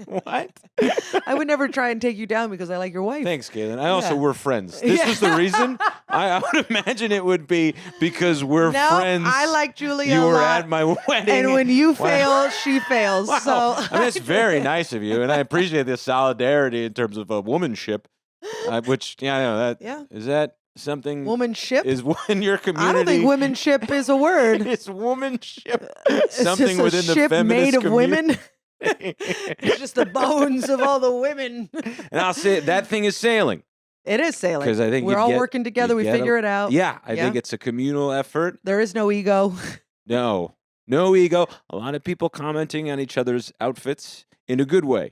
What? I would never try and take you down because I like your wife. Thanks, Galen. I also Yeah. we're friends. This was the reason. I would imagine it would be because we're friends. I like Julia You a were lot. at my wedding, And when you Wow. fail, she fails. Wow. So I mean, that's very nice of you, and I appreciate the solidarity in terms of a womanship. Which, yeah, I know that. Yeah. Is that something? Womanship? Is in your community? I don't think womanship is a word. It's womanship. It's Something just a within the ship feminist made of community. women. It's just the bones of all the women. And I'll say that thing is sailing. It is sailing. 'Cause I think we're you all get- working together. you We get figure it out. Yeah, I think it's a communal effort. There is no ego. No ego. A lot of people commenting on each other's outfits in a good way.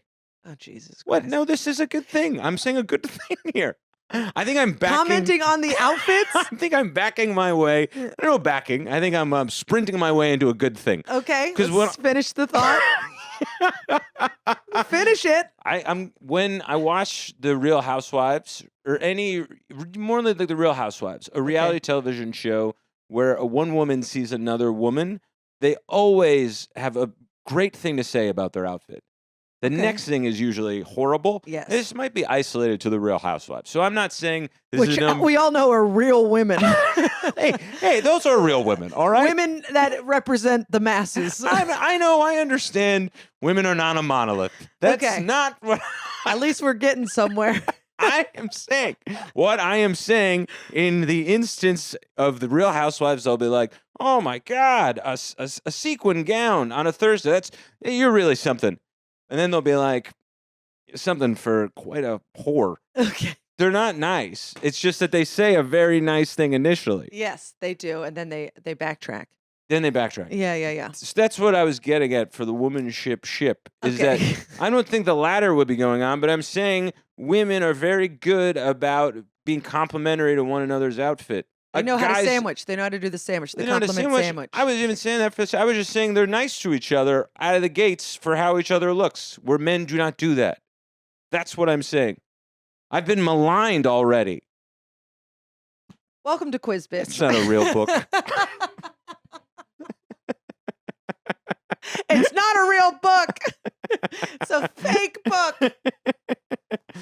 Oh, Jesus What? Christ. No, this is a good thing. I'm saying a good thing here. I think I'm backing. Commenting on the outfits? I think I'm backing my way. I don't know backing. I think I'm sprinting my way into a good thing. Okay, 'Cause let's finish the thought. Finish it. I'm when I watch the Real Housewives or any more like the Real Housewives, a reality television show where a one woman sees another woman, they always have a great thing to say about their outfit. The next thing is usually horrible. Yes. This might be isolated to the Real Housewives. So I'm not saying this Which is we all know are real women. hey, those are real women, all right? Women that represent the masses. I know, I understand women are not a monolith. That's Okay. not what At least we're getting somewhere. I am saying. What I am saying in the instance of the Real Housewives, they'll be like, oh my God, a sequin gown on a Thursday. You're really something. And then they'll be like, something for quite a whore. Okay. They're not nice. It's just that they say a very nice thing initially. Yes, they do. And then they backtrack. Then they backtrack. Yeah. So that's what I was getting at for the womanship ship, is Okay. that I don't think the latter would be going on, but I'm saying women are very good about being complimentary to one another's outfit. They know how to Guys- sandwich. They know how to do the sandwich. The They know how to compliment sandwich. I was even saying that I was just saying they're nice to each other out of the gates for how each other looks, where men do not do that. That's what I'm saying. I've been maligned already. Welcome to Quiz Bitch. It's not a real book. It's not a real book. It's a fake book.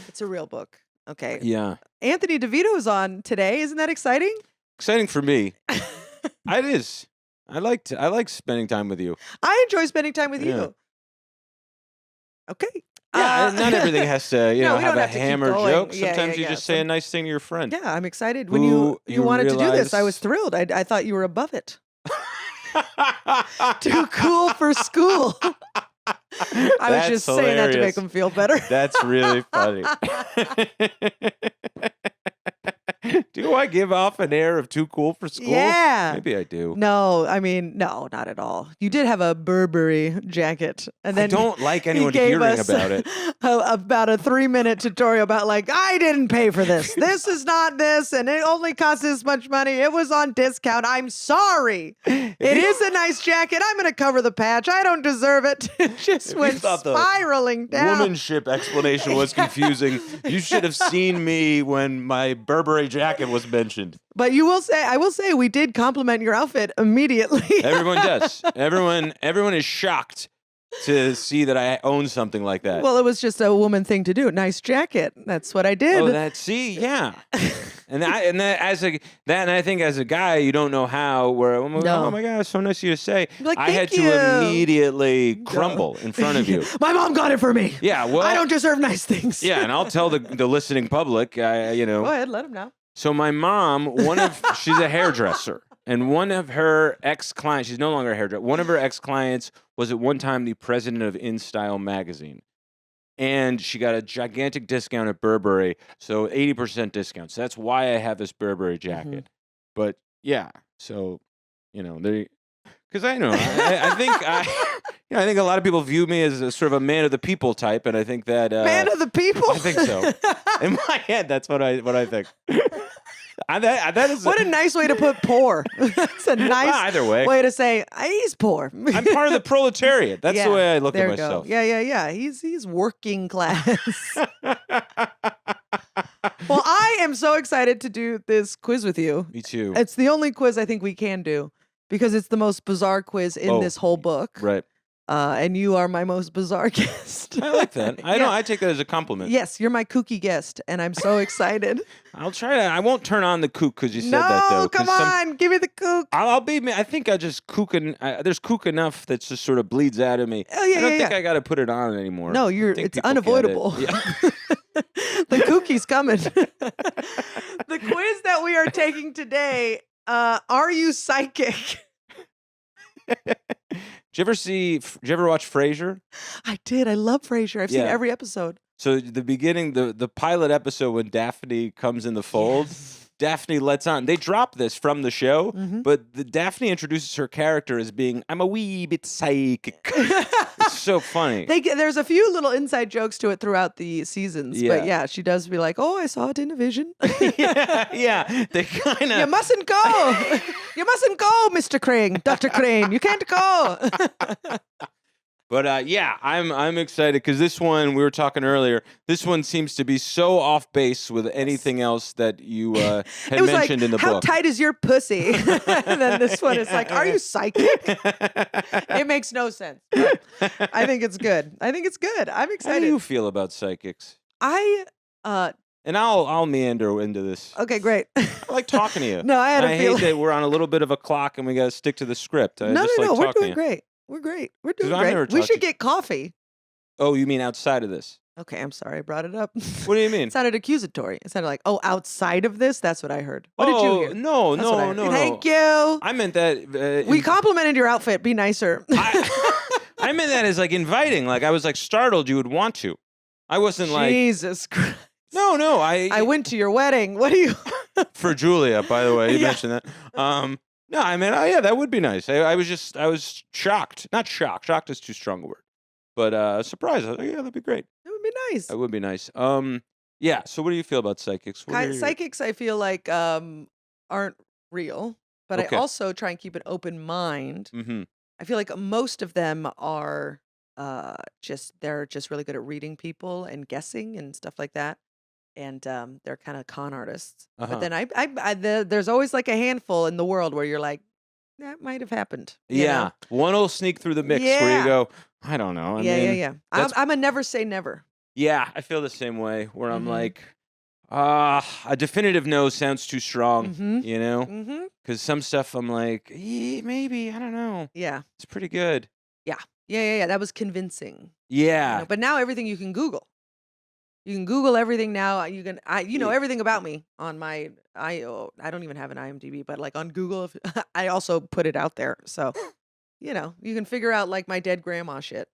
It's a real book. Okay. Yeah. Anthony DeVito is on today. Isn't that exciting? Exciting for me. It is. I like spending time with you. I enjoy spending time with Yeah. you. Okay. Yeah, not everything has to, No, we have don't a have to keep hammer going. joke. Yeah, Sometimes yeah, you yeah. just say a nice thing to your friend. Yeah, I'm excited. When Who you you wanted to do this, I was realize- thrilled. I thought you were above it. Too cool for school. I was That's just saying that to hilarious. make him feel better. That's really funny. Do I give off an air of too cool for school? Yeah. Maybe I do. No, I mean, no, not at all. You did have a Burberry jacket. And then I don't like he anyone gave hearing us about it. about a 3-minute tutorial about I didn't pay for this. This is not this. And it only cost this much money. It was on discount. I'm sorry. It is a nice jacket. I'm going to cover the patch. I don't deserve it. It just you went thought the spiraling down. Womanship explanation was confusing. You should have seen me when my Burberry jacket was mentioned. But I will say, we did compliment your outfit immediately. Everyone does. Everyone is shocked to see that I own something like that. Well, it was just a woman thing to do. Nice jacket. That's what I did. Oh, yeah. And I think as a guy, you don't know how. Oh my God, it's so nice of you to say. Like, I had "Thank to you." immediately crumble in front of you. My mom got it for me. Yeah, well, I don't deserve nice things. Yeah, and I'll tell the listening public. Go ahead, let them know. So my mom, she's a hairdresser, and one of her ex-clients, she's no longer a hairdresser, one of her ex-clients was at one time the president of InStyle magazine. And she got a gigantic discount at Burberry, so 80% discount. So that's why I have this Burberry jacket. But yeah, so, because I know, I think a lot of people view me as a sort of a man of the people type, and I think that Man of the people? I think so. In my head, that's what I think. That is What a nice way to put poor. That's a nice either way. way to say he's poor. I'm part of the proletariat. That's the way I look there at you go. myself. Yeah. He's working class. Well, I am so excited to do this quiz with you. Me too. It's the only quiz I think we can do because it's the most bizarre quiz in this whole book. Right. And you are my most bizarre guest. I like that. I Yeah. know. I take that as a compliment. Yes, you're my kooky guest, and I'm so excited. I'll try to. I won't turn on the kook because you said No, that though. 'cause come on, give me the kook. I'll be. I think I just kook there's kook enough that just sort of bleeds out of me. Oh yeah, I don't yeah, think yeah. I got to put it on anymore. No, I think it's people get it. unavoidable. Yeah. The kookie's coming. The quiz that we are taking today, are you psychic? Did you ever watch Frasier? I did. I love Frasier. I've seen Yeah. every episode. So the beginning, the pilot episode when Daphne comes in the fold, Daphne lets on. They drop this from the show, Mhm. but Daphne introduces her character as being, I'm a wee bit psychic. It's so funny. There's a few little inside jokes to it throughout the seasons, Yeah. but yeah, she does be like, "Oh, I saw it in a vision." yeah. They kind You of. mustn't go. You mustn't go, Mr. Crane, Dr. Crane. You can't go. But yeah, I'm excited because this one we were talking earlier. This one seems to be so off base with anything else that you had It was mentioned like, in the how book. tight is your pussy? And then this one is like, are you psychic? It makes no sense. But I think it's good. I'm How do excited. you feel about psychics? I And I'll meander into this. okay, great. I like talking to you. No, I had a I feeling. hate that we're on a little bit of a clock and we got to stick to the script. I No, just like we're talking doing to you. great. We're great. We're 'Cause doing I've never great. We talked should to- get coffee. Oh, you mean outside of this? Okay, I'm sorry I brought it up. What do you mean? It sounded accusatory. It sounded like, oh, outside of this? That's what I heard. What did you Oh, hear? no, That's what I no, heard. no, Thank no. you. I meant that. We complimented your outfit. Be nicer. I meant that as like inviting. Like I was like startled you would want to. I wasn't like. Jesus Christ. No. I went to your wedding. What are you? For Julia, by the way, you Yeah. mentioned that. No, I mean, yeah, that would be nice. I was shocked. Not shocked. Shocked is too strong a word. But surprised. I was like, yeah, that'd be great. It would be nice. That would be nice. Yeah. So, what do you feel about psychics? What are your- Psychics, I feel like, aren't real, but Okay. I also try and keep an open mind. Mhm. I feel like most of them are they're just really good at reading people and guessing and stuff like that. And they're kind of con artists. Uh-huh. But then there's always like a handful in the world where you're like, that might have happened. you Yeah. know? One will sneak through the mix where Yeah. you go, I don't know. I yeah, mean, yeah. that's- I'm a never say never. Yeah, I feel the same way where I'm Mhm. like, a definitive no sounds too strong, Mhm. you know? Mm-hmm. Because some stuff I'm like, maybe, I don't know. Yeah. It's pretty good. Yeah. That was convincing. Yeah. But now everything you can Google. You can Google everything now. You know Yeah. everything about me on my I don't even have an IMDb, but like on Google, I also put it out there. So, you can figure out like my dead grandma shit.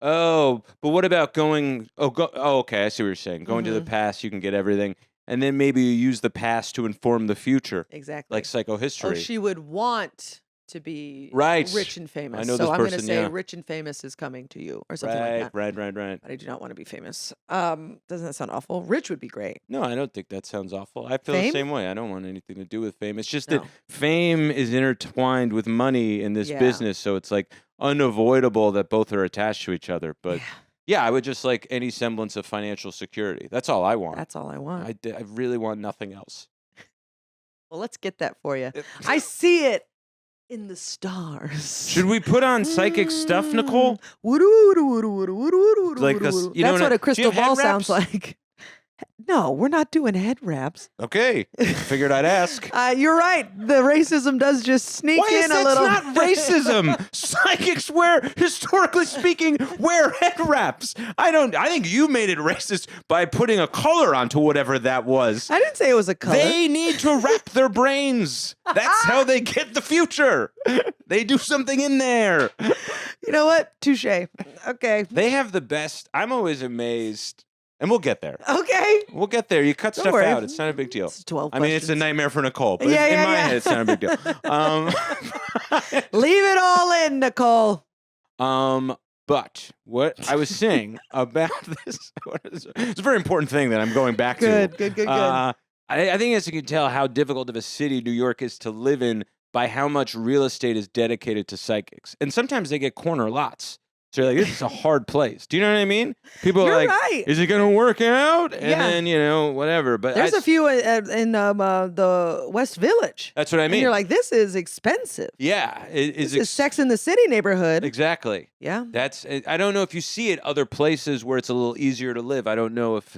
Oh, but what about going? Oh, okay. I see what you're saying. Going to the Mhm. past, you can get everything, and then maybe you use the past to inform the future, Exactly. like psychohistory. Oh, she would want to be Right. rich and famous. know so this I'm going to person, say yeah. rich and famous is coming to you or something like right, that. right. But I do not want to be famous. Doesn't that sound awful? Rich would be great. No, I don't think that sounds awful. I feel Fame? the same way. I don't want anything to do with fame. It's just No. that fame is intertwined with money in this Yeah. business, so it's like unavoidable that both are attached to each other. But Yeah, yeah, I would just like any semblance of financial security. That's all I want. that's all I want. I really want nothing else. Well, let's get that for you. I see it in the stars. Should we put on psychic stuff, Nicole? Like Like us- you That's know, what do a you crystal have head ball sounds wraps? like. No, we're not doing head wraps. Okay, figured I'd ask. You're right. The racism does just sneak Why is in a that little. not racism? Psychics historically speaking, wear head wraps. I think you made it racist by putting a color onto whatever that was. I didn't say it was a color. They need to wrap their brains. That's how they get the future. They do something in there. You know what? Touche. Okay. They have the best. I'm always amazed, and we'll get there. Okay. We'll get there. You cut Don't stuff worry. out. It's not a big deal. It's 12 I mean, it's a questions. nightmare for Nicole, but Yeah, in yeah, my yeah. head, it's not a big deal. Leave it all in, Nicole. But what I was saying about this, it's a very important thing that I'm going back to. Good. I think as you can tell how difficult of a city New York is to live in by how much real estate is dedicated to psychics. And sometimes they get corner lots. So you're like, this is a hard place. Do you know what I mean? People You're are like, right. is it going to work out? And Yeah. then, whatever. But There's a few in the West Village. That's what I mean. And you're like, this is expensive. Yeah. This is Sex in the City neighborhood. Exactly. Yeah. I don't know if you see it other places where it's a little easier to live. I don't know if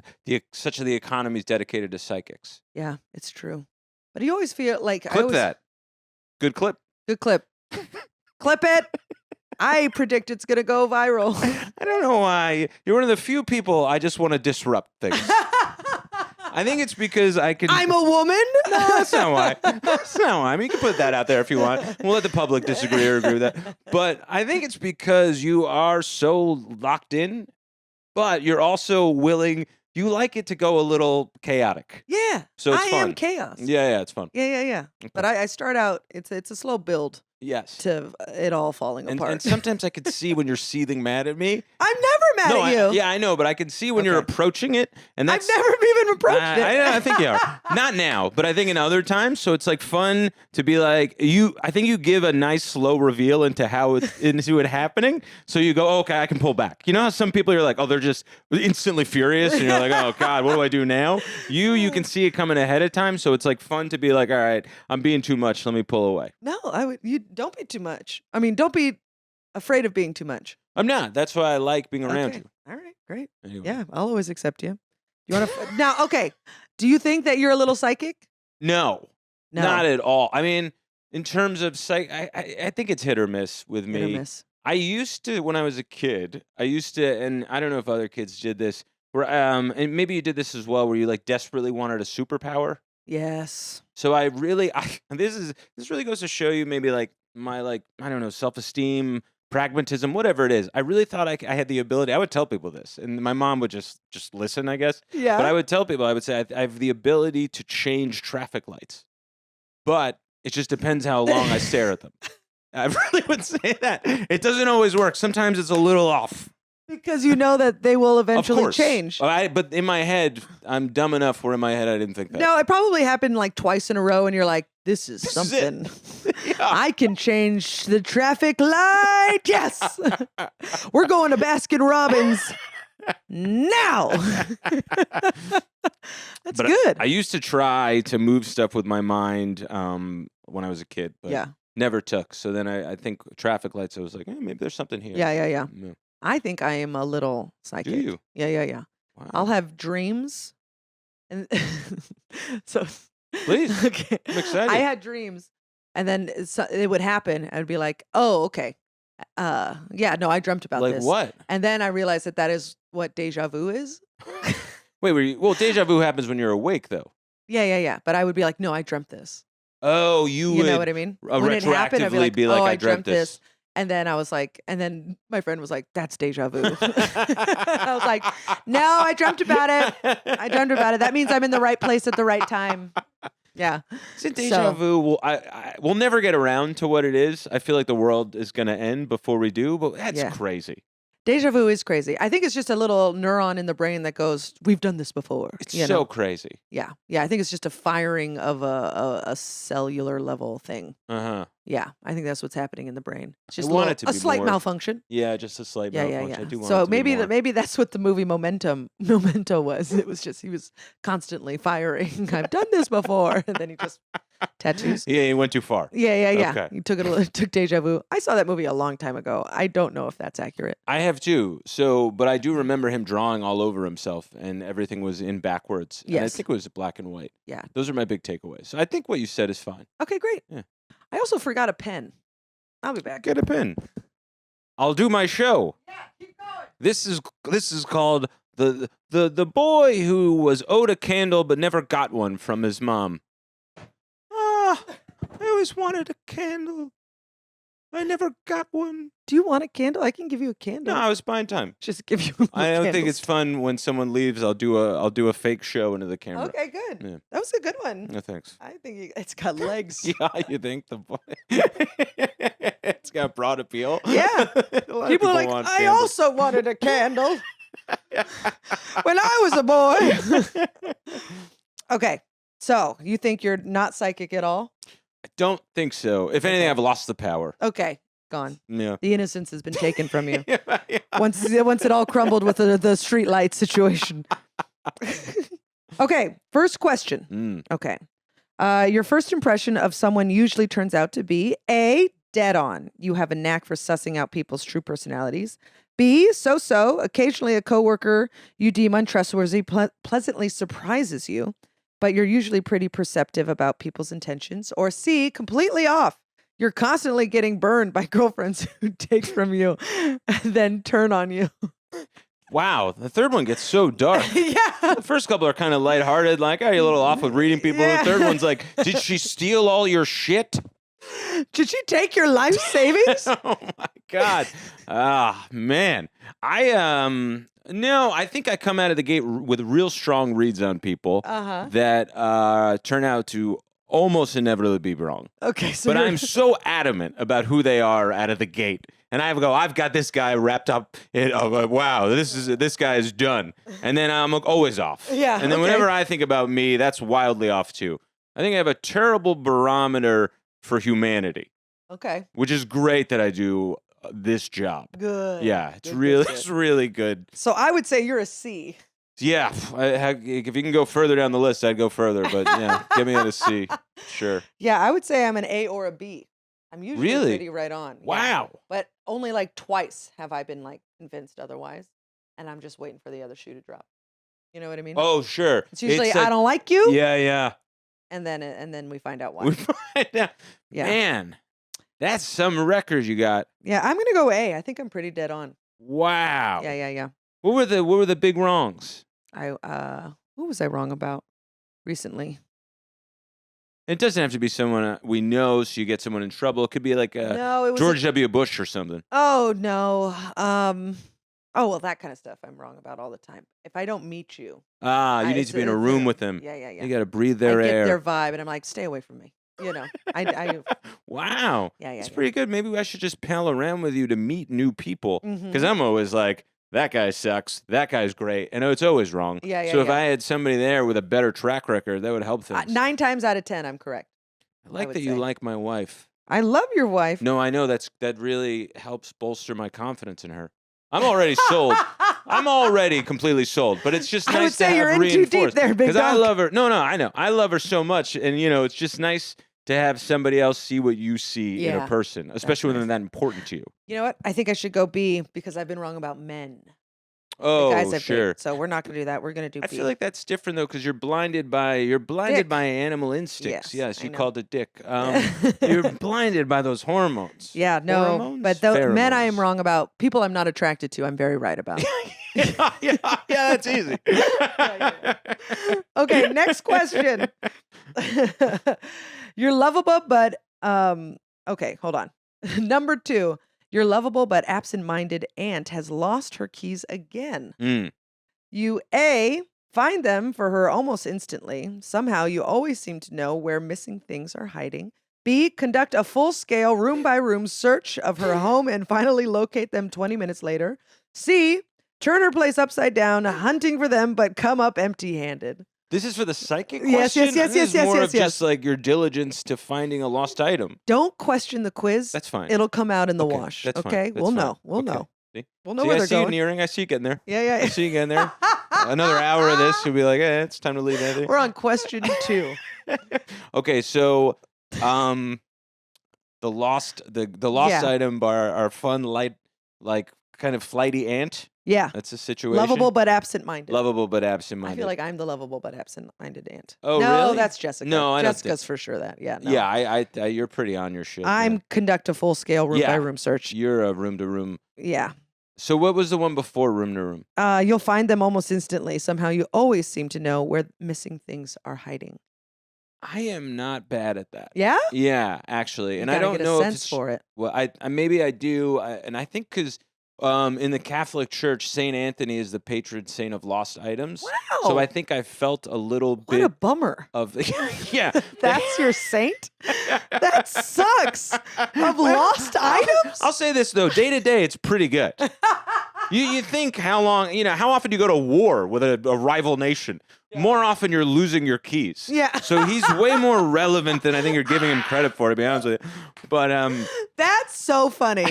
such of the economy is dedicated to psychics. Yeah, it's true. But you always feel like Clip that. Good clip. Good clip. Clip it. I predict it's going to go viral. I don't know why. You're one of the few people I just want to disrupt things. I think it's because I can. I'm a woman? No, that's not why. That's not why. I mean, you can put that out there if you want. We'll let the public disagree or agree with that. But I think it's because you are so locked in, but you're also willing. You like it to go a little chaotic. Yeah. So it's I fun. am chaos. Yeah, it's fun. Yeah. Okay. But I start out, it's a slow build Yes. to it all falling apart. And sometimes I can see when you're seething mad at me. I'm never mad at you. Yeah, I know, but I can see when you're approaching it, and that's I've never even approached it. I think you are. Not now, but I think in other times. So it's like fun to be like you. I think you give a nice slow reveal into how into it happening. So you go, okay, I can pull back. You know how some people are like, oh, they're just instantly furious, and you're like, oh God, what do I do now? You can see it coming ahead of time. So it's like fun to be like, all right, I'm being too much. Let me pull away. No, you don't be too much. I mean, don't be afraid of being too much. I'm not. That's why I like being around you. All right, great. Anyway. Yeah, I'll always accept you. You want to now? Okay. Do you think that you're a little psychic? No, not at all. I mean, in terms of I think it's hit or miss with me. Hit or miss. I used to, when I was a kid, and I don't know if other kids did this, where and maybe you did this as well, where you like desperately wanted a superpower. Yes. So this really goes to show you maybe like my I don't know, self-esteem, pragmatism, whatever it is. I really thought I had the ability. I would tell people this, and my mom would just listen, I guess. Yeah. But I would tell people, I would say I have the ability to change traffic lights, but it just depends how long I stare at them. I really would say that. It doesn't always work. Sometimes it's a little off. Because you know that they will eventually Of course. change. But in my head, I'm dumb enough where in my head I didn't think that. No, it probably happened like twice in a row, and you're like, this is something. Yeah. I can change the traffic light. Yes. We're going to Baskin Robbins now. That's good. I used to try to move stuff with my mind when I was a kid, but never took. So then I think traffic lights, I was like, maybe there's something here. Yeah. I think I am a little psychic. Do you? Yeah. Wow. I'll have dreams. And so Please. Okay. I'm excited. I had dreams, and then it would happen. I'd be like, "Oh, okay, yeah, no, I dreamt about like this." what? And then I realized that is what deja vu is. Wait, well, deja vu happens when you're awake, though. Yeah. But I would be like, "No, I dreamt this." Oh, You would know what I mean? retroactively When it happened, I'd be like, be like, "Oh, I dreamt this. And then I was like, and then my friend was like, "That's deja vu." I was like, "No, I dreamt about it. I dreamt about it. That means I'm in the right place at the right time." Yeah. Is it deja vu? We'll never get around to what it is. I feel like the world is going to end before we do, but that's crazy. Deja vu is crazy. I think it's just a little neuron in the brain that goes, "We've done this before." It's so crazy. Yeah. I think it's just a firing of a cellular level thing. Yeah, I think that's what's happening in the brain. It's just a slight malfunction. Yeah, just a slight malfunction. Yeah. I do want so it to be more. maybe that's what the movie Memento was. It was just he was constantly firing. I've done this before, and then he just tattoos. Yeah, he went too far. Yeah. Okay. He took deja vu. I saw that movie a long time ago. I don't know if that's accurate. I have too. But I do remember him drawing all over himself, and everything was in backwards. Yes. And I think it was black and white. Yeah. Those are my big takeaways. So I think what you said is fine. Okay, great. Yeah. I also forgot a pen. I'll be back. Get a pen. I'll do my show. Yeah, keep going. This is called the boy who was owed a candle but never got one from his mom. I always wanted a candle. I never got one. Do you want a candle? I can give you a candle. No, I was buying time. Just give you. I don't think it's fun when someone leaves. I'll do a fake show into the camera. Okay, good. Yeah. That was a good one. No thanks. I think it's got legs. Yeah, you think the boy? It's got broad appeal. Yeah. A lot of People are like, want I candles. also wanted a candle when I was a boy. Okay, so you think you're not psychic at all? I don't think so. If anything, I've lost the power. Okay. Gone. Yeah. The innocence has been taken from you. Yeah. Once it all crumbled with the street light situation. Okay, first question. Okay. Your first impression of someone usually turns out to be A, dead on. You have a knack for sussing out people's true personalities. B, so-so. Occasionally a coworker you deem untrustworthy pleasantly surprises you, but you're usually pretty perceptive about people's intentions. Or C, completely off. You're constantly getting burned by girlfriends who take from you and then turn on you. Wow, the third one gets so dark. Yeah. The first couple are kind of lighthearted, like, oh, you're a little off with reading people. Yeah. The third one's like, did she steal all your shit? Did she take your life savings? Oh my God. Ah, man. No, I think I come out of the gate with real strong reads on people that turn out to almost inevitably be wrong. Okay, so but I'm so adamant about who they are out of the gate. And I've got this guy wrapped up in, wow, this guy is done. And then I'm always off. Yeah. And then whenever I think about me, that's wildly off too. I think I have a terrible barometer for humanity. Okay. Which is great that I do this job. Good. Yeah, it's Good. really good. So I would say you're a C. Yeah, if you can go further down the list, I'd go further. But yeah, get me at a C. Sure. Yeah, I would say I'm an A or a B. I'm usually Really? pretty right on. Yeah. Wow. But only like twice have I been like convinced otherwise. And I'm just waiting for the other shoe to drop. You know what I mean? Oh, sure. It's usually I don't like you. Yeah. And then we find out why. We find out. Yeah. Man, that's some records you got. Yeah, I'm gonna go A. I think I'm pretty dead on. Wow. Yeah. What were the big wrongs? Who was I wrong about recently? It doesn't have to be someone we know, so you get someone in trouble. It could be like No, it was George W. Bush or something. Oh no. Oh well, that kind of stuff I'm wrong about all the time. If I don't meet you, You need to be in a room with them. Yeah. You got to breathe their I get air. their vibe, and I'm like, stay away from me. You know, I Wow. Yeah. It's pretty good. Maybe I should just pal around with you to meet new people. Mhm. Because I'm always like, that guy sucks. That guy's great. And it's always wrong. Yeah. So if I had somebody there with a better track record, that would help things. 9 times out of 10, I'm correct. I like would that you say. like my wife. I love your wife. No, I know that really helps bolster my confidence in her. I'm already sold. I'm already completely sold, but it's just nice I would say to you're have in too deep reinforced. there, big Because I dog. love her. No, I know. I love her so much, and it's just nice to have somebody else see what you see in a Yeah, person, especially when nice. they're that important to you. You know what? I think I should go B because I've been wrong about men. The Oh, guys I've sure. dated. So we're not going to do that. We're going to do I B. feel like that's different though, because you're blinded by animal instincts. Yes, Yes, I you know. called it dick. You're blinded by those hormones. Yeah, no, Hormones? but the men I am Pheromones. wrong about. People I'm not attracted to, I'm very right about. yeah, that's easy. Okay, next question. You're lovable, but okay, hold on. Number 2, your lovable but absent-minded aunt has lost her keys again. Mm. You A, find them for her almost instantly. Somehow you always seem to know where missing things are hiding. B, conduct a full-scale room-by-room search of her home and finally locate them 20 minutes later. C, turn her place upside down, hunting for them, but come up empty-handed. This is for the psychic Yes, question? yes, yes, This is yes, more yes, of yes. just like your diligence to finding a lost item. Don't question the quiz. That's fine. It'll come out in the Okay, wash. that's fine, Okay, that's we'll fine. know. We'll Okay. know. See? We'll know See, where I they're see you going. nearing. I see you getting there. Yeah. I see you getting there. Another hour of this, you'll be like, it's time to leave, Anthony. We're on question 2. Okay, so the lost Yeah. item bar are fun, light, like kind of flighty ant. Yeah. That's a situation. Lovable but absent-minded. Lovable but I absent-minded. feel like I'm the lovable but absent-minded aunt. Oh, no, really? that's Jessica. No, I don't think Jessica's for sure that. Yeah. No. Yeah, I you're pretty on your shit. I'm man. conduct a full-scale Yeah. room-by-room search. You're a room to room. Yeah. So what was the one before room to room? You'll find them almost instantly. Somehow you always seem to know where missing things are hiding. I am not bad at that. Yeah? Yeah, actually, and You I gotta don't get know a if sense it's for it. well. I maybe I do, and I think because in the Catholic Church, Saint Anthony is the patron saint of lost items. Wow. So I think I felt a little What bit a bummer. of the yeah. That's your saint? That sucks. Of lost items? I'll say this though, day to day, it's pretty good. You think how long, how often do you go to war with a rival nation? Yeah. More often you're losing your keys. Yeah. So he's way more relevant than I think you're giving him credit for, to be honest with you. But that's so funny.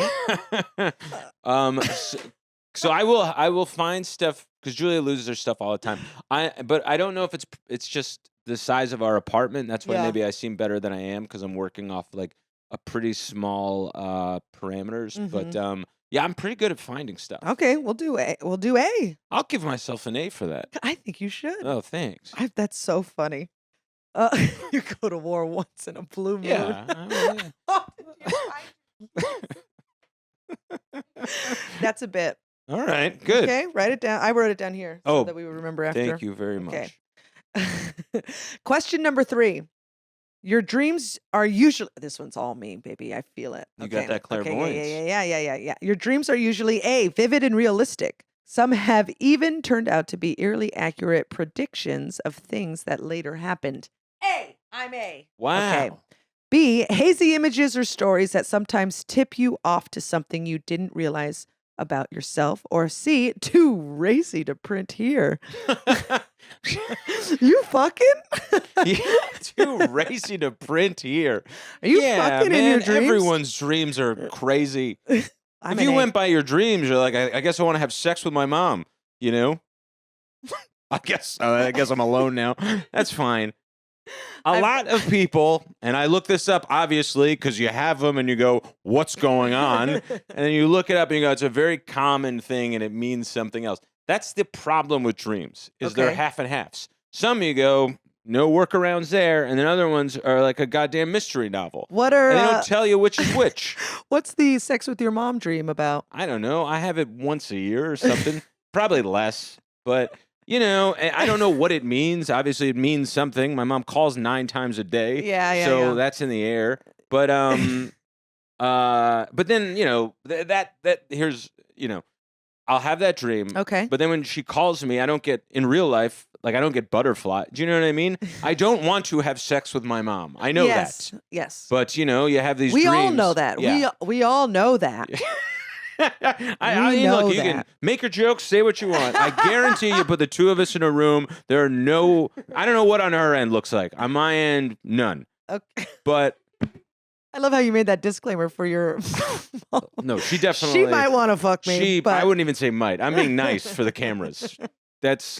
So I will find stuff because Julia loses her stuff all the time. But I don't know if it's just the size of our apartment. That's why maybe I seem better than I am because I'm working off like a pretty small parameters. Mm-hmm. But yeah, I'm pretty good at finding stuff. Okay, we'll do A. I'll give myself an A for that. I think you should. Oh, thanks. That's so funny. You go to war once in a blue moon. Yeah. That's a bit. All right, good. Okay, write it down. I wrote it down here so that we would remember after. Thank you very much. Question number 3. Your dreams are usually... This one's all me, baby. I feel it. You got that clairvoyance. Yeah. Your dreams are usually A, vivid and realistic. Some have even turned out to be eerily accurate predictions of things that later happened. A, I'm A. Wow. Okay. B, hazy images or stories that sometimes tip you off to something you didn't realize about yourself. Or C, too racy to print here. You fucking? Yeah, too racy to print here. Are you fucking in your dreams? Everyone's dreams are crazy. If you went by your dreams, you're like, I guess I want to have sex with my mom. I guess I'm alone now. That's fine. A lot of people, and I look this up obviously because you have them and you go, what's going on? And then you look it up and you go, it's a very common thing and it means something else. That's the problem with dreams, is they're half and halves. Some you go, no workarounds there, and then other ones are like a goddamn mystery novel. And they don't tell you which is which. What's the sex with your mom dream about? I don't know. I have it once a year or something. Probably less, but... I don't know what it means. Obviously, it means something. My mom calls 9 times a day. So that's in the air. But but then that here's I'll have that dream. Okay. But then when she calls me, I don't get in real life. Like I don't get butterfly. Do you know what I mean? I don't want to have sex with my mom. I know that. Yes. But you have these. We dreams. all know that. Yeah. We all know that. Look, you can make your jokes, say what you want. I guarantee you put the two of us in a room. There are no, I don't know what on her end looks like. On my end, none. Okay. But I love how you made that disclaimer for your mom. No, she definitely. She might want to fuck me. But... I wouldn't even say might. I'm being nice for the cameras.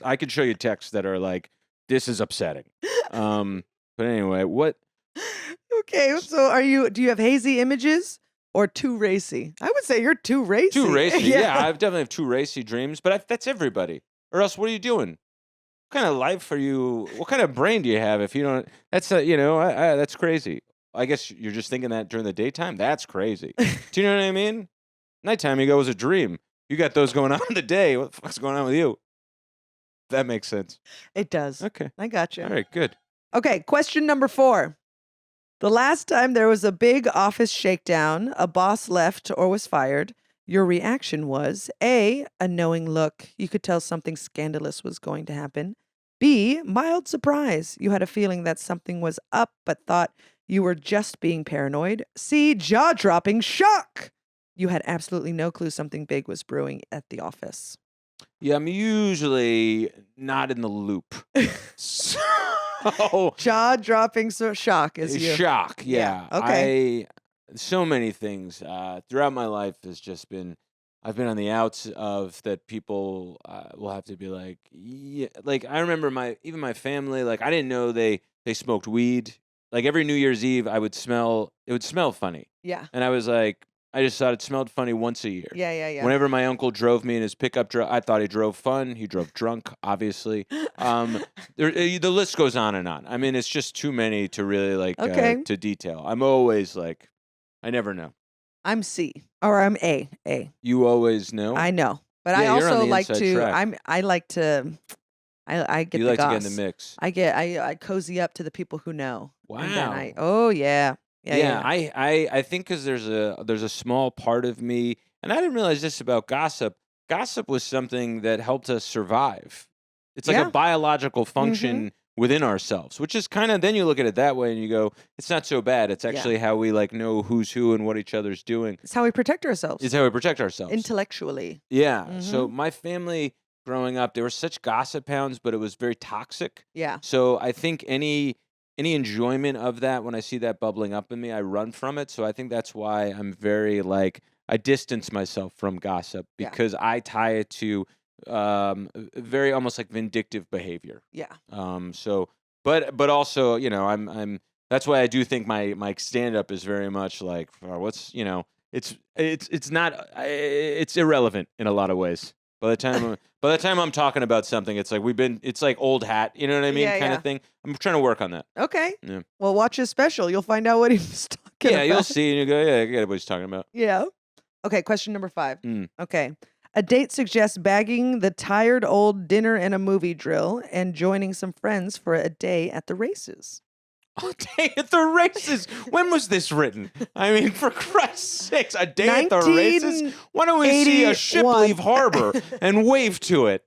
I could show you texts that are like, this is upsetting. But anyway, what? Okay, so do you have hazy images? Or too racy? I would say you're too racy. Too racy, yeah. I definitely have too racy dreams, but that's everybody. Or else, what are you doing? What kind of life are you? What kind of brain do you have if you don't? That's that's crazy. I guess you're just thinking that during the daytime. That's crazy. Do you know what I mean? Nighttime, you go as a dream. You got those going on in the day. What the fuck's going on with you? That makes sense. It does. Okay, I got you. All right, good. Okay, question number 4. The last time there was a big office shakedown, a boss left or was fired, your reaction was A, a knowing look. You could tell something scandalous was going to happen. B, mild surprise. You had a feeling that something was up but thought you were just being paranoid. C, jaw-dropping shock. You had absolutely no clue something big was brewing at the office. Yeah, I'm usually not in the loop. Jaw-dropping shock is you. Shock, yeah. Okay. So many things throughout my life has just been, I've been on the outs of that people will have to be like, yeah. Like I remember even my family, like I didn't know they smoked weed. Like every New Year's Eve, it would smell funny. Yeah. And I was like, I just thought it smelled funny once a year. Yeah. Whenever my uncle drove me in his pickup truck, I thought he drove fun. He drove drunk, obviously. The list goes on and on. I mean, it's just too many to really to detail. I'm always like, I never know. I'm C or I'm A. You always know? I know, but yeah, I also like to. Track. I like to. I get you the like goss. to get in the mix. I cozy up to the people who know. Wow. And then Yeah. I think because there's a small part of me, and I didn't realize this about gossip. Gossip was something that helped us survive. It's like a biological function within ourselves, which is kind of, then you look at it that way and you go, it's not so bad. It's actually how we like know who's who and what each other's doing. It's how we protect ourselves. It's how we protect ourselves. Intellectually. Yeah. So my family growing up, they were such gossip hounds, but it was very toxic. Yeah. So I think any enjoyment of that, when I see that bubbling up in me, I run from it. So I think that's why I'm very like, I distance myself from gossip because I tie it to very almost like vindictive behavior. Yeah. So, but also, you know, I'm that's why I do think my stand up is very much like, what's, you know, it's not, it's irrelevant in a lot of ways. By the time I'm talking about something, it's like it's like old hat, you know what I mean, kind of thing. I'm trying to work on that. Okay. Yeah. Well, watch his special. You'll find out what he was talking about. Yeah, you'll see, and you go, yeah, I get what he's talking about. Yeah. Okay, question number 5. Okay. A date suggests bagging the tired old dinner and a movie drill and joining some friends for a day at the races. A day at the races. When was this written? I mean, for Christ's sakes, a day at the races? Why don't we see a ship leave harbor and wave to it?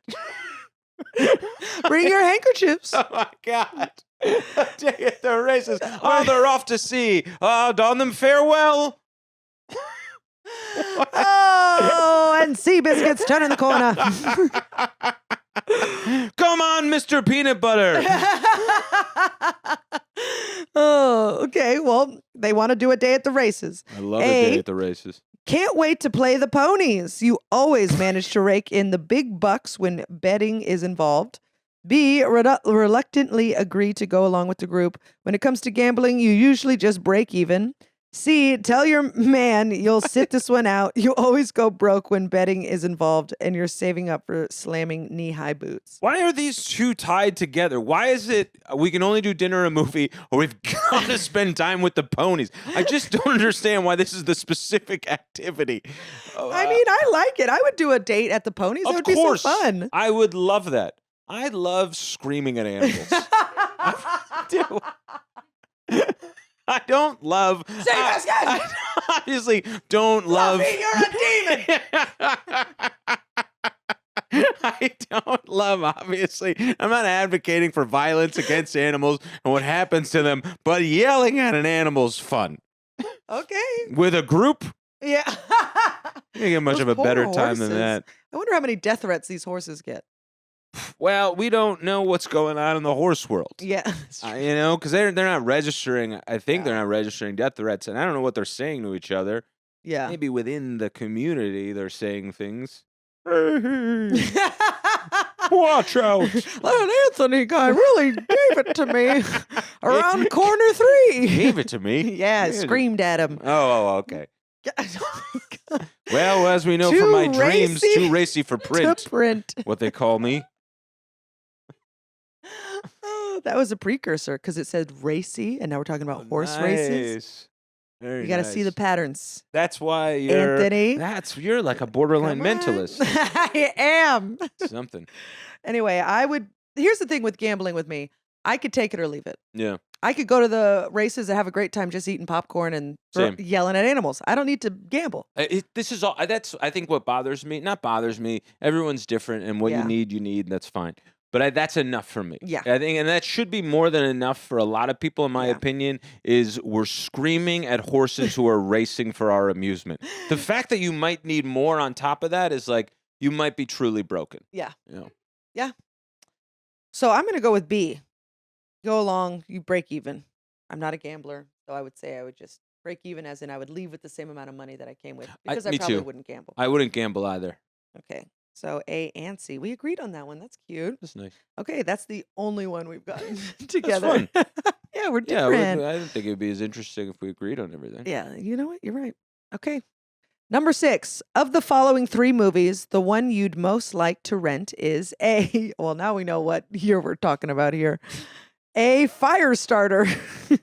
Bring your handkerchiefs. Oh, my God. A day at the races. Oh, they're off to sea. Don them farewell. Oh, and sea biscuits turning the corner. Come on, Mr. Peanut Butter. Oh, okay. Well, they want to do a day at the races. I love a day at the races. Can't wait to play the ponies. You always manage to rake in the big bucks when betting is involved. B, reluctantly agree to go along with the group. When it comes to gambling, you usually just break even. C, tell your man you'll sit this one out. You always go broke when betting is involved and you're saving up for slamming knee-high boots. Why are these two tied together? Why is it we can only do dinner or a movie or we've got to spend time with the ponies? I just don't understand why this is the specific activity. I mean, I like it. I would do a date at the ponies. It would be so fun. I would love that. I love screaming at animals. I do. I don't love. I obviously don't love. Fluffy, you're a demon. I don't love, obviously. I'm not advocating for violence against animals and what happens to them, but yelling at an animal's fun. Okay. With a group? Yeah. You don't get much of a better time than that. I wonder how many death threats these horses get. Well, we don't know what's going on in the horse world. Yeah. You know, because they're not registering. I think they're not registering death threats, and I don't know what they're saying to each other. Yeah. Maybe within the community, they're saying things. Watch out! That Anthony guy really gave it to me around corner 3. Gave it to me? Yeah, I screamed at him. Oh, okay. Well, as we know from my dreams, too racy for print. To print. What they call me. Oh, that was a precursor because it said racy, and now we're talking about horse races. Very you got to see the patterns. That's why you're Anthony. You're like a borderline mentalist. I am. Something. Anyway, here's the thing with gambling with me. I could take it or leave it. Yeah. I could go to the races and have a great time just eating popcorn and yelling at animals. I don't need to gamble. This is all. That's I think what bothers me. Not bothers me. Everyone's different, and what you need, and that's fine. But that's enough for me. Yeah. I think, and that should be more than enough for a lot of people, in my opinion, is we're screaming at horses who are racing for our amusement. The fact that you might need more on top of that is like, you might be truly broken. Yeah. You know? Yeah. So I'm going to go with B. Go along, you break even. I'm not a gambler, so I would say I would just break even, as in I would leave with the same amount of money that I came with, because I probably wouldn't gamble. I wouldn't gamble either. Okay. So A and C. We agreed on that one. That's cute. That's nice. Okay, that's the only one we've gotten together. That's fun. Yeah, we're different. I didn't think it would be as interesting if we agreed on everything. Yeah, you know what? You're right. Okay. Number 6. Of the following 3 movies, the one you'd most like to rent is A. Well, now we know what year we're talking about here. A, Firestarter.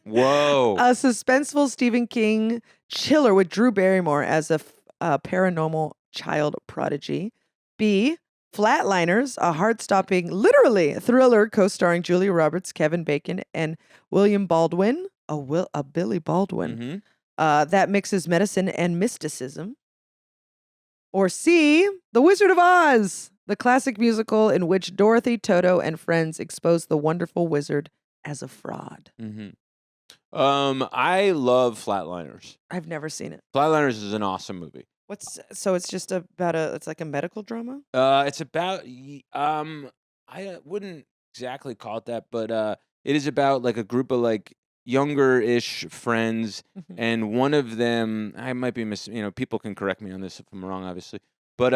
Whoa. A suspenseful Stephen King chiller with Drew Barrymore as a paranormal child prodigy. B, Flatliners, a heart-stopping, literally, thriller co-starring Julia Roberts, Kevin Bacon, and William Baldwin. A Billy Baldwin. Mm-hmm. That mixes medicine and mysticism. Or C, The Wizard of Oz, The classic musical in which Dorothy, Toto, and friends expose the wonderful wizard as a fraud. Mm-hmm. I love Flatliners. I've never seen it. Flatliners is an awesome movie. So it's just about it's like a medical drama? It's about I wouldn't exactly call it that, but it is about like a group of like younger-ish friends, Mhm. and one of them, I might be people can correct me on this if I'm wrong, obviously, but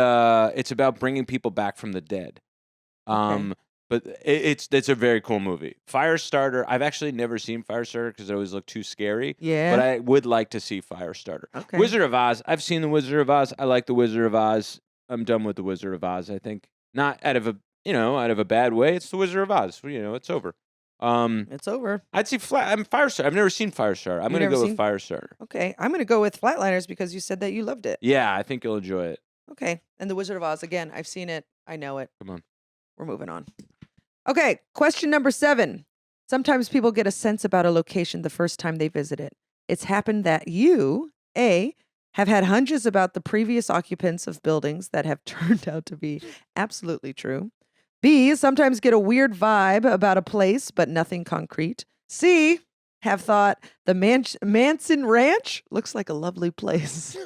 it's about bringing people back from the dead. Um, but it's a very cool movie. Firestarter, I've actually never seen Firestarter because it always looked too scary. But Yeah. I would like to see Firestarter. Okay. Wizard of Oz, I've seen the Wizard of Oz. I like the Wizard of Oz. I'm done with the Wizard of Oz. I think not out of a bad way. It's the Wizard of Oz. It's over. It's over. I'd see Firestarter. I've never seen Firestarter. I'm You've gonna never go with seen- Firestarter. Okay. I'm going to go with Flatliners because you said that you loved it. Yeah, I think you'll enjoy it. Okay. And The Wizard of Oz, again, I've seen it. I know it. Come on. We're moving on. Okay. Question number 7. Sometimes people get a sense about a location the first time they visit it. It's happened that you, A, have had hunches about the previous occupants of buildings that have turned out to be absolutely true. B, sometimes get a weird vibe about a place, but nothing concrete. C, have thought the Manson Ranch looks like a lovely place.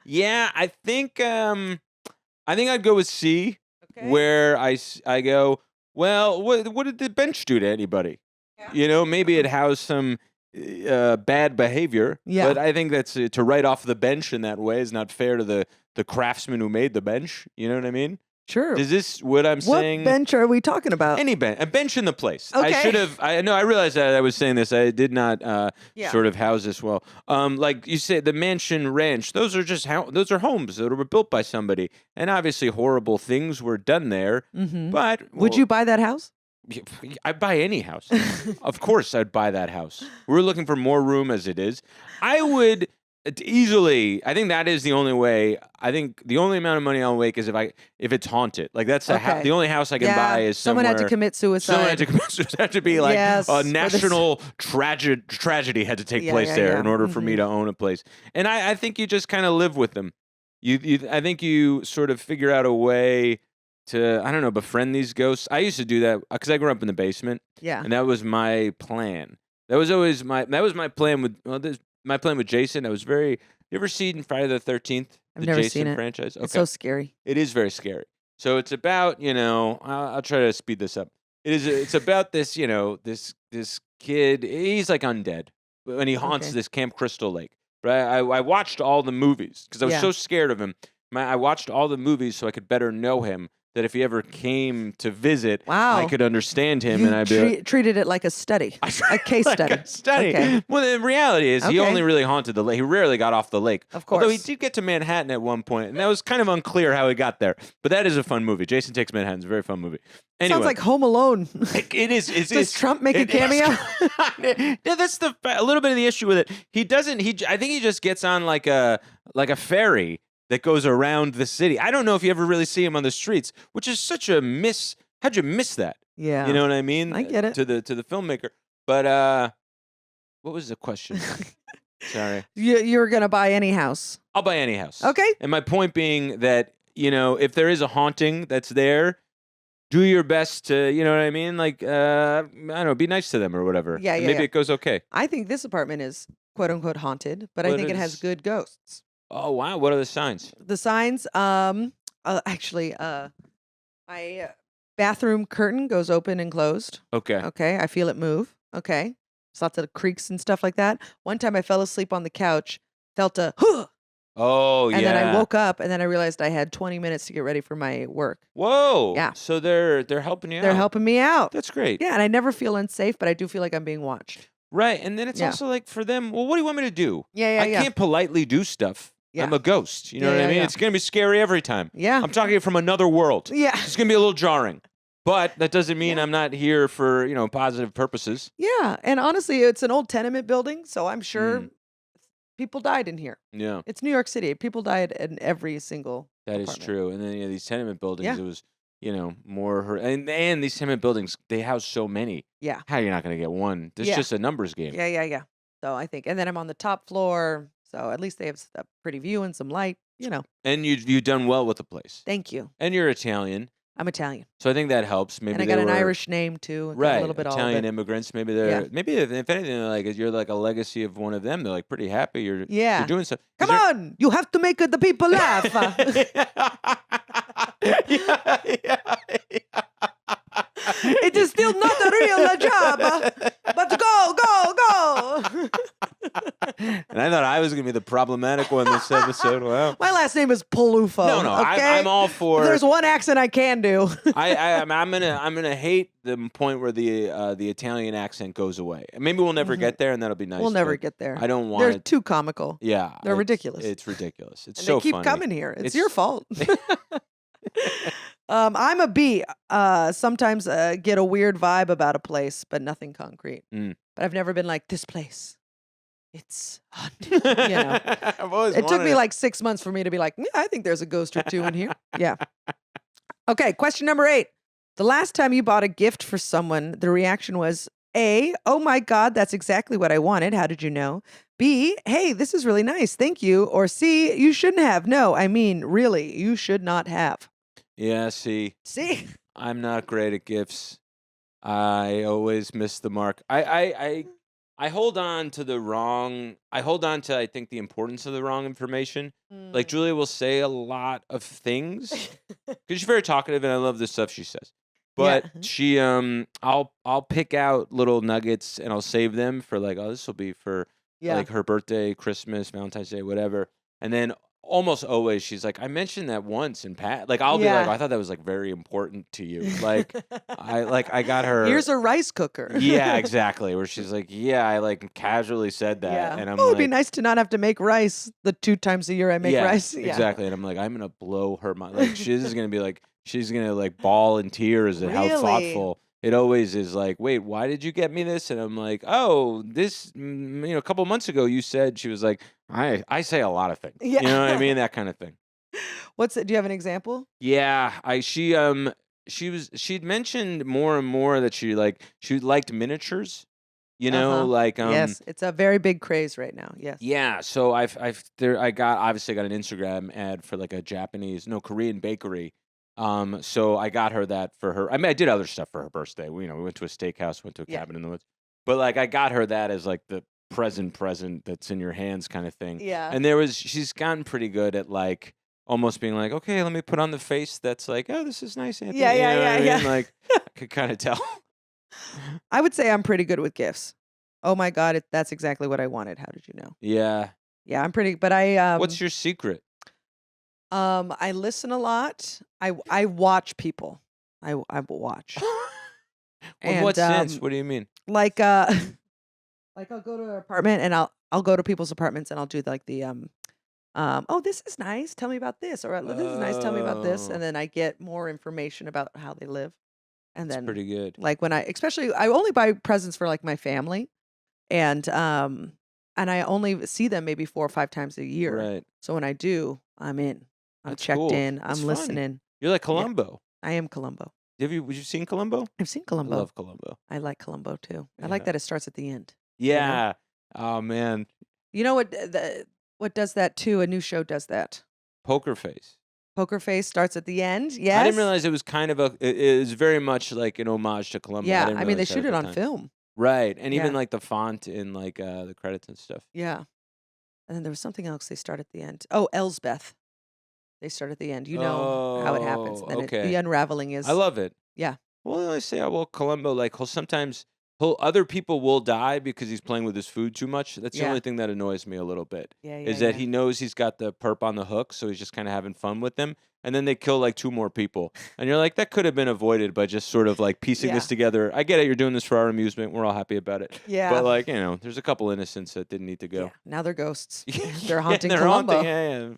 Yeah, I think I'd go with C, Okay. where I go, well, what did the bench do to anybody? Yeah. Maybe it housed some bad behavior. Yeah. But I think that's to write off the bench in that way is not fair to the craftsman who made the bench. You know what I mean? Sure. Is this what I'm What saying? bench are we talking about? Any bench, a bench in the place. Okay. I should have. I realized that I was saying this. I did not Yeah. sort of house this well. Like you said, the mansion ranch. Those are just those are homes that were built by somebody, and obviously horrible things were done there. Mhm. But Would you buy that house? I'd buy any house. Of course, I'd buy that house. We're looking for more room as it is. I would easily. I think that is the only way. I think the only amount of money I'll make is if it's haunted. Like that's Okay. the only house I can buy is someone somewhere. had to commit suicide. Someone had to commit suicide. Had to be like Yes, a for this- national tragedy had to take Yeah, place yeah, there yeah. in order for me to own a place. And I think you just kind of live with them. I think you sort of figure out a way to, I don't know, befriend these ghosts. I used to do that because I grew up in the basement, Yeah. and that was my plan. That was always my plan with my plan with Jason. I was very. You ever seen Friday the 13th? I've The never Jason seen it. franchise. Okay. It's so scary. It is very scary. So it's about, I'll try to speed this up. It's about this, this kid. He's like undead, and he haunts Okay. this Camp Crystal Lake. But I watched all the movies because I was Yeah. so scared of him. I watched all the movies so I could better know him. That if he ever came to visit, Wow. I could understand him, You and I'd be like, treated it like a study, a case like study. a study. Okay. Well, the reality is he Okay. only really haunted the lake. He rarely got off the lake. Of Although he course. did get to Manhattan at one point, and that was kind of unclear how he got there. But that is a fun movie. Jason Takes Manhattan is a very fun movie. Anyway, Sounds like Home Alone. it is. Does Trump make a it is cameo? yeah, that's a little bit of the issue with it. He doesn't. I think he just gets on like a ferry that goes around the city. I don't know if you ever really see him on the streets, which is such a miss. How'd you miss that? Yeah. You know what I mean? I get it. To the filmmaker. But what was the question? Sorry. You're going to buy any house. I'll buy any house. Okay. And my point being that, if there is a haunting that's there, do your best to, you know what I mean? Like, I don't know, be nice to them or whatever. Yeah, And yeah, maybe yeah. it goes okay. I think this apartment is quote unquote haunted, but I What think it has is- good ghosts. Oh, wow. What are the signs? The signs, actually, my bathroom curtain goes open and closed. Okay. Okay. I feel it move. Okay. There's lots of creaks and stuff like that. One time I fell asleep on the couch, felt a huh, Oh, and yeah. then I woke up and then I realized I had 20 minutes to get ready for my work. Whoa. Yeah. So they're helping you out. They're helping me out. That's great. Yeah. And I never feel unsafe, but I do feel like I'm being watched. Right. And then it's Yeah. also like for them, well, what do you want me to do? Yeah. I can't politely do stuff. Yeah. I'm a ghost. You know Yeah, what I yeah, mean? yeah. It's going to be scary every time. Yeah. I'm talking from another world. Yeah. It's going to be a little jarring. But that doesn't mean Yeah. I'm not here for, positive purposes. Yeah. And honestly, it's an old tenement building. So I'm sure Mm. people died in here. Yeah, It's New York City. People died in every single that is apartment. true. And then these tenement buildings, Yeah. it was, more and these tenement buildings, they house so many. Yeah. How you're not going to get one? It's Yeah. just a numbers game. Yeah. So I think, and then I'm on the top floor. So at least they have a pretty view and some light. you know. And you've done well with the place. Thank you. And you're Italian. I'm Italian. So I think that helps. Maybe and I got an Irish name too. Right. A little bit Italian all of it. immigrants. Maybe they're maybe if anything, they're like you're like a legacy of one of them. They're like pretty happy you're doing stuff. Come on, you have to make the people laugh. It is still not a real job, but go. And I thought I was going to be the problematic one this episode. Wow. My last name is Peluffo. No, okay? I'm all for. There's one accent I can do. I'm gonna hate the point where the Italian accent goes away. Maybe we'll never get there, and that'll be nice. We'll never get there. I don't want. They're too comical. Yeah, they're ridiculous. It's ridiculous. It's and so they keep funny. coming here. It's your fault. I'm a B. Sometimes get a weird vibe about a place, but nothing concrete. But I've never been like, this place, it's haunted. It took me like 6 months for me to be like, I think there's a ghost or two in here. Yeah. Okay, question number 8. The last time you bought a gift for someone, the reaction was A, oh my God, that's exactly what I wanted. How did you know? B, hey, this is really nice. Thank you. Or C, you shouldn't have. No, I mean, really, you should not have. Yeah, see, I'm not great at gifts. I always miss the mark. I hold on to the wrong. I hold on to I think the importance of the wrong information. Like Julia will say a lot of things because she's very talkative, and I love the stuff she says. But she, I'll pick out little nuggets and I'll save them for like, oh, this will be for like her birthday, Christmas, Valentine's Day, whatever, and then. Almost always, she's like, I mentioned that once in Pat. Like, I'll be like, I thought that was like very important to you. Like, I got her. Here's a rice cooker. Yeah, exactly. Where she's like, I like casually said that, and I'm it'd be nice to not have to make rice the 2 times a year I make rice. Yeah, exactly. And I'm like, I'm gonna blow her mind. Like, she's gonna like bawl in tears at how thoughtful. It always is like, wait, why did you get me this? And I'm like, oh, this, a couple months ago you said. She was like, I say a lot of things. Yeah. You know what I mean? That kind of thing. Do you have an example? Yeah, she'd mentioned more and more that she liked miniatures. Yes, it's a very big craze right now. Yes. Yeah, so I got an Instagram ad for like a Korean bakery. So I got her that for her. I mean, I did other stuff for her birthday. We went to a steakhouse, went to a cabin in the woods. But like, I got her that as like the present that's in your hands kind of thing. Yeah. And she's gotten pretty good at like almost being like, okay, let me put on the face that's like, oh, this is nice, Anthony. Yeah. Like, I could kind of tell. I would say I'm pretty good with gifts. Oh my God, that's exactly what I wanted. How did you know? Yeah. Yeah, I'm pretty. But I. What's your secret? I listen a lot. I watch people. I watch. In what sense? What do you mean? Like I'll go to an apartment and I'll go to people's apartments and I'll do like the oh, this is nice. Tell me about this. Or this is nice. Tell me about this. And then I get more information about how they live. And That's pretty good. Like when I only buy presents for like my family, and I only see them maybe 4 or 5 times a year. Right. So when I do, I'm in. I'm checked in. I'm listening. You're like Columbo. I am Columbo. Have you seen Columbo? I've seen Columbo. I love Columbo. I like Columbo too. I like that it starts at the end. Yeah. Oh man. You know what does that too? A new show does that. Poker Face. Poker Face starts at the end. Yes. I didn't realize it was kind of it is very much like an homage to Columbo. Yeah. I mean, they shoot it on film. Right. And even like the font in like the credits and stuff. Yeah. And then there was something else they start at the end. Oh, Elsbeth. They start at the end. You know how it happens. And the unraveling is. I love it. Yeah. Well, I say, Columbo, like other people will die because he's playing with his food too much. That's the only thing that annoys me a little bit. Is that he knows he's got the perp on the hook, so he's just kind of having fun with them. And then they kill like 2 more people. And you're like, that could have been avoided by just sort of like piecing this together. I get it. You're doing this for our amusement. We're all happy about it. Yeah. But like, there's a couple innocents that didn't need to go. Yeah. Now they're ghosts. They're haunting Columbo. Yeah.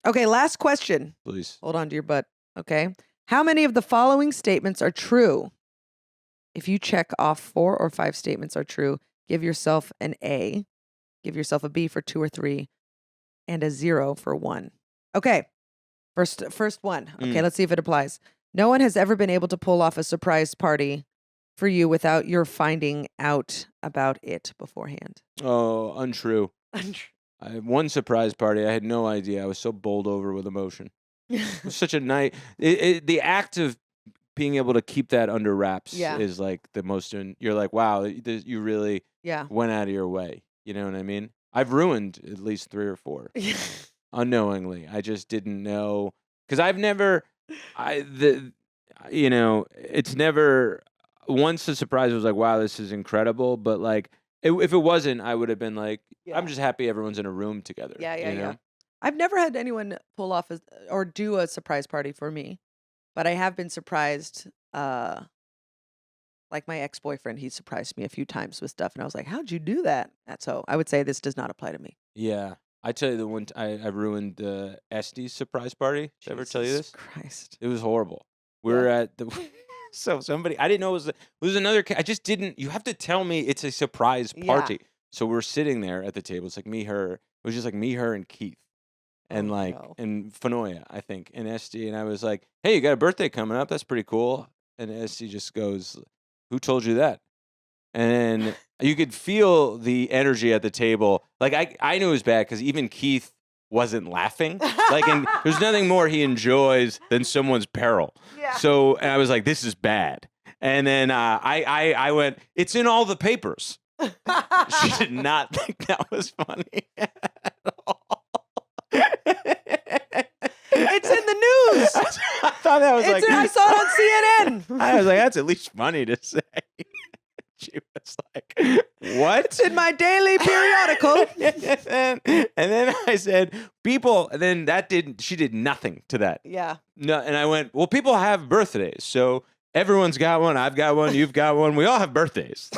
Okay, last question. Please. Hold on to your butt. Okay. How many of the following statements are true? If you check off 4 or 5 statements are true, give yourself an A, give yourself a B for 2 or 3, and a 0 for 1. Okay. First one. Okay, let's see if it applies. No one has ever been able to pull off a surprise party for you without your finding out about it beforehand. Oh, untrue. one surprise party. I had no idea. I was so bowled over with emotion. It was such a night. The act of being able to keep that under wraps Yeah. is like the most. You're like, wow, you really Yeah. went out of your way. You know what I mean? I've ruined at least 3 or 4 unknowingly. I just didn't know because I've never. It's never. Once the surprise was like, wow, this is incredible. But like, if it wasn't, I would have been like, I'm just happy everyone's in a room together. Yeah. I've never had anyone pull off or do a surprise party for me, but I have been surprised. Like my ex-boyfriend, he surprised me a few times with stuff, and I was like, "How'd you do that?" And so I would say this does not apply to me. Yeah. I tell you the one I ruined Este's surprise party. Did I ever tell you this? Christ. It was horrible. We were at the so somebody I didn't know it was another I just didn't you have to tell me it's a surprise party. So we're sitting there at the table. It's like me, her. It was just like me, her, and Keith. And and Fanoia, I think, and Este. And I was like, hey, you got a birthday coming up. That's pretty cool. And Este just goes, who told you that? And you could feel the energy at the table. Like I knew it was bad because even Keith wasn't laughing. Like, and there's nothing more he enjoys than someone's peril. Yeah. So and I was like, this is bad. And then I went, it's in all the papers. She did not think that was funny at all. It's in the news. I thought that was I saw it on CNN. I was like, that's at least funny to say. She was like, what? It's in my daily periodical. and then I said, people, and then she did nothing to that. Yeah. No, and I went, well, people have birthdays. So everyone's got one. I've got one. You've got one. We all have birthdays.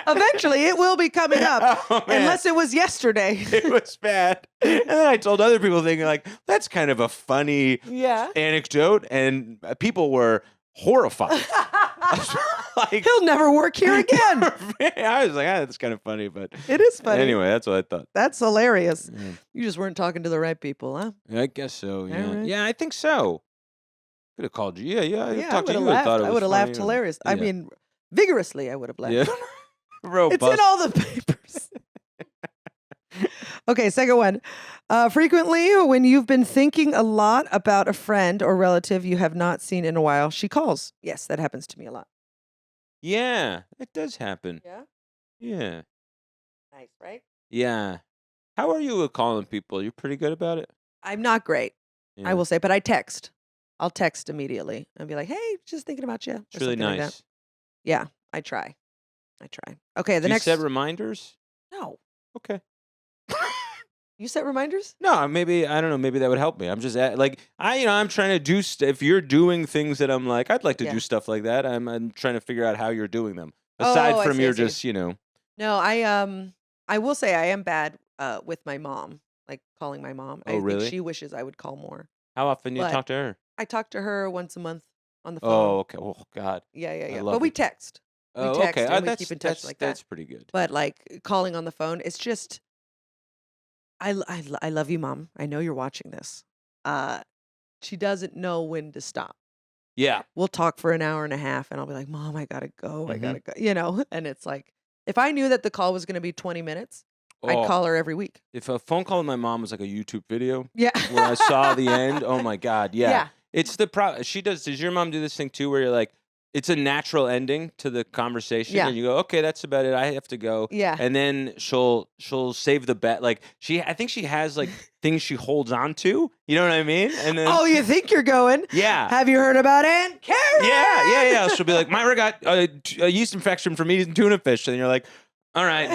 Eventually, it will be coming up, unless it was yesterday. It was bad. And then I told other people, thinking like, that's kind of a funny anecdote, and people were horrified. Like, he'll never work here again. I was like, that's kind of funny, but it is funny. Anyway, that's what I thought. That's hilarious. Yeah. You just weren't talking to the right people, huh? I guess so. Yeah, right. Yeah, I think so. Could have called you. Yeah. I would have laughed. I would have laughed hilarious. I mean, vigorously. I would have laughed. Yeah. It's in all the papers. Okay, second one. Frequently, when you've been thinking a lot about a friend or relative you have not seen in a while, she calls. Yes, that happens to me a lot. Yeah, it does happen. Yeah? Yeah. Nice, right? Yeah. How are you at calling people? You're pretty good about it? I'm not great, Yeah. I will say, but I text. I'll text immediately and be like, hey, just thinking about you. It's really nice. Like that. Yeah, I try. Okay, Do you set reminders? No. Okay. You set reminders? No, maybe I don't know. Maybe that would help me. I'm just like I'm trying to do. If you're doing things that I'm like, I'd like to do stuff like that. I'm trying to figure out how you're doing them. Aside from your just No, I will say I am bad with my mom, like calling my mom. Oh, really? Think she wishes I would call more. How often do you talk to her? I talk to her once a month on the phone. Oh, okay. Oh, God. Yeah. But we text. Oh, we text okay. and we keep in touch like that. That's pretty good. But like calling on the phone, it's just, I love you, Mom. I know you're watching this. She doesn't know when to stop. Yeah. We'll talk for an hour and a half, and I'll be like, Mom, I gotta go. I gotta go. And it's like, if I knew that the call was going to be 20 minutes, I'd call her every week. If a phone call with my mom was like a YouTube video, yeah, where I saw the end, oh my God, Yeah. It's the She does. Does your mom do this thing too, where you're like, it's a natural ending to the conversation, and you go, okay, that's about it. I have to go. Yeah. And then she'll save the bet. Like I think she has like things she holds on to. You know what I mean? And then you think you're going? Yeah. Have you heard about Aunt Karen? Yeah. She'll be like, Myra got a yeast infection from eating tuna fish, and you're like, all right,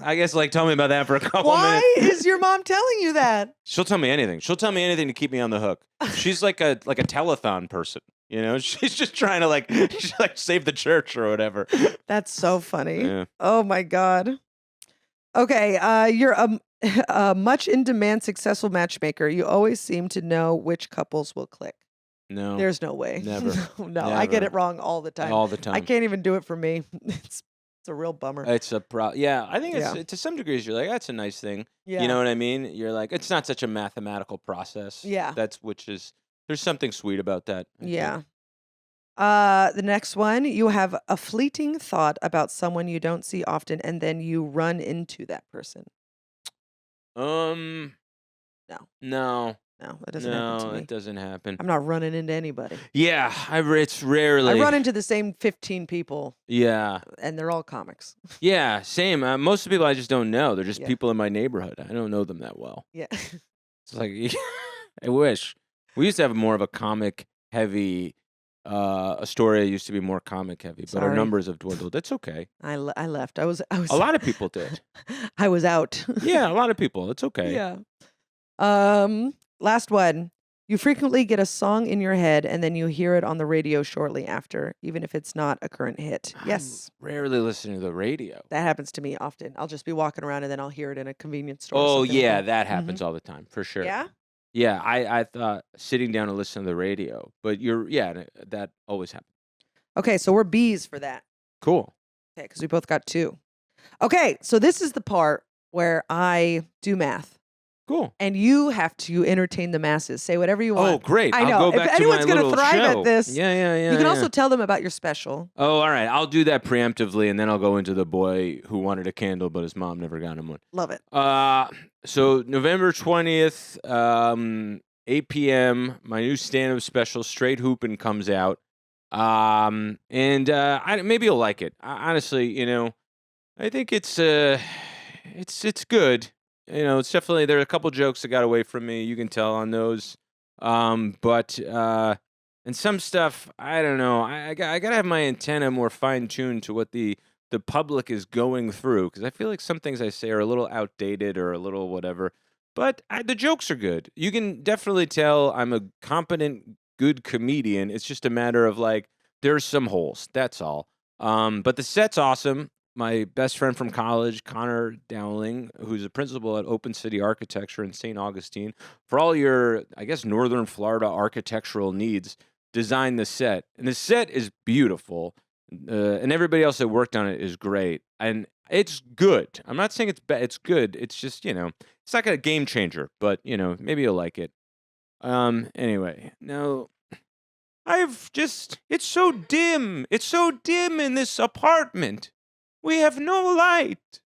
I guess like tell me about that for a couple minutes. Why is your mom telling you that? She'll tell me anything. She'll tell me anything to keep me on the hook. She's like a telethon person. You know, she's just trying to save the church or whatever. That's so funny. Yeah. Oh my God. Okay, you're a much in demand successful matchmaker. You always seem to know which couples will click. No. There's no way. Never. No, I get it wrong all the time. All the time. I can't even do it for me. It's a real bummer. It's a Yeah, I think it's to some degrees you're like, that's a nice thing. Yeah. You know what I mean? You're like, it's not such a mathematical process. Yeah. There's something sweet about that. I think. The next one, you have a fleeting thought about someone you don't see often, and then you run into that person. No. No. No. No, that doesn't happen to No, me. it doesn't happen. I'm not running into anybody. Yeah, it's rarely. I run into the same 15 people, Yeah. and they're all comics. Yeah, same. Most of the people I just don't know. They're just Yeah. people in my neighborhood. I don't know them that well. Yeah. It's like, I wish. We used to have more of a comic heavy, Astoria used to be more comic heavy, but our Sorry. numbers have dwindled. That's okay. I left. I was. A lot of people did. I was out. Yeah, a lot of people. It's okay. Yeah. Last one. You frequently get a song in your head and then you hear it on the radio shortly after, even if it's not a current hit. Yes. I'm rarely listening to the radio. That happens to me often. I'll just be walking around and then I'll hear it in a convenience store. or Oh, something like yeah, that. that happens all the time, for sure. Yeah? Yeah, I thought sitting down and listening to the radio, but that always happens. Okay, so we're B's for that. Cool. Okay, because we both got 2. Okay, so this is the part where I do math. Cool. And you have to entertain the masses. Say whatever you want. Oh, great. I know. I'll go If back to anyone's my gonna little thrive at show. this, Yeah. You can also tell them about your special. Oh, all right. I'll do that preemptively, and then I'll go into the boy who wanted a candle, but his mom never got him one. Love it. So November 20th, 8 p.m., my new stand-up special, Straight Hoopin', comes out. And maybe you'll like it. Honestly, I think it's good. It's definitely, there are a couple jokes that got away from me. You can tell on those. But and some stuff, I don't know. I gotta have my antenna more fine-tuned to what the public is going through, because I feel like some things I say are a little outdated or a little whatever. But the jokes are good. You can definitely tell I'm a competent, good comedian. It's just a matter of like, there's some holes. That's all. But the set's awesome. My best friend from college, Connor Dowling, who's a principal at Open City Architecture in St. Augustine, for all your, I guess, Northern Florida architectural needs, designed the set. And the set is beautiful. And everybody else that worked on it is great. And it's good. I'm not saying it's bad. It's good. It's just, it's like a game changer, but, maybe you'll like it. Anyway, no. It's so dim. It's so dim in this apartment. We have no light.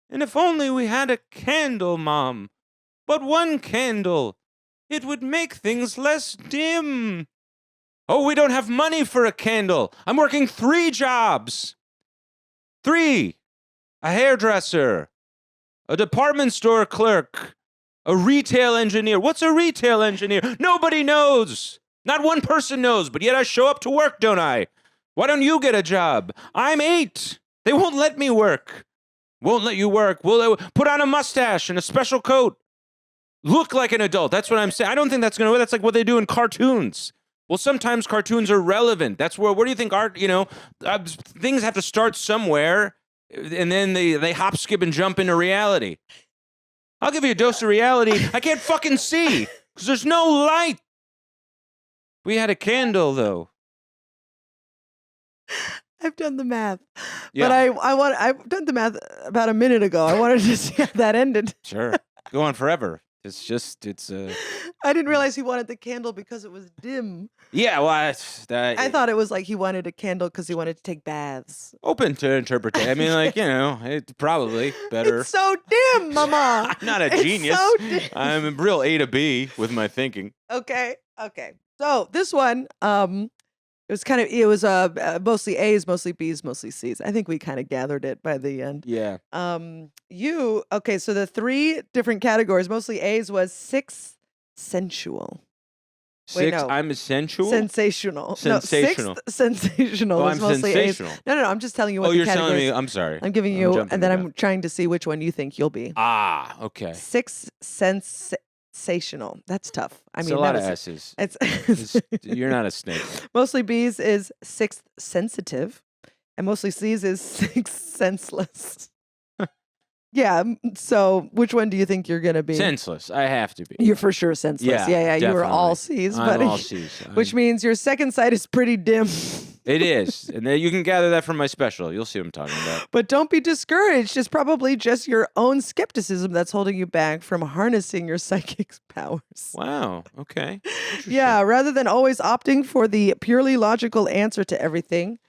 And if only we had a candle, Mom. But one candle. It would make things less dim. Oh, we don't have money for a candle. I'm working 3 jobs. 3. A hairdresser. A department store clerk. A retail engineer. What's a retail engineer? Nobody knows. Not one person knows, but yet I show up to work, don't I? Why don't you get a job? I'm 8. They won't let me work. Won't let you work. Will they put on a mustache and a special coat? Look like an adult. That's what I'm saying. I don't think that's going to work. That's like what they do in cartoons. Well, sometimes cartoons are relevant. That's where do you think art, things have to start somewhere, and then they hop, skip, and jump into reality. I'll give you a dose of reality. I can't fucking see because there's no light. We had a candle, though. I've done the math, Yeah. but I've done the math about a minute ago. I wanted to see how that ended. Sure. Go on forever. I didn't realize he wanted the candle because it was dim. Yeah, well, I thought it was like he wanted a candle because he wanted to take baths. Open to interpretation. I mean, like, it's probably better. It's so dim, Mama. I'm not a It's genius. so dim. I'm a real A to B with my thinking. Okay. So this one, it was mostly A's, mostly B's, mostly C's. I think we kind of gathered it by the end. Yeah. So the 3 different categories, mostly A's, was 6 sensual. 6, no. I'm sensual? Sensational. Sensational. No, 6th sensational Oh, was I'm mostly sensational. A's. No, I'm just telling you what Oh, the you're telling categories. me. I'm sorry. I'm giving you, jumping and then the I'm trying to see which one you think you'll be. Ah, okay. 6th sensational. That's tough. I It's mean, a lot that of is- S's. It's You're not a snake. mostly B's is 6th sensitive, and mostly C's is 6th senseless. Yeah. So which one do you think you're gonna be? Senseless. I have to be. You're for sure senseless. Yeah, You were all definitely. C's, I'm buddy. all C's. Which means your second sight is pretty dim. It is. And then you can gather that from my special. You'll see what I'm talking about. But don't be discouraged. It's probably just your own skepticism that's holding you back from harnessing your psychic powers. Wow. Okay. Yeah, rather than always opting for the purely logical answer to everything,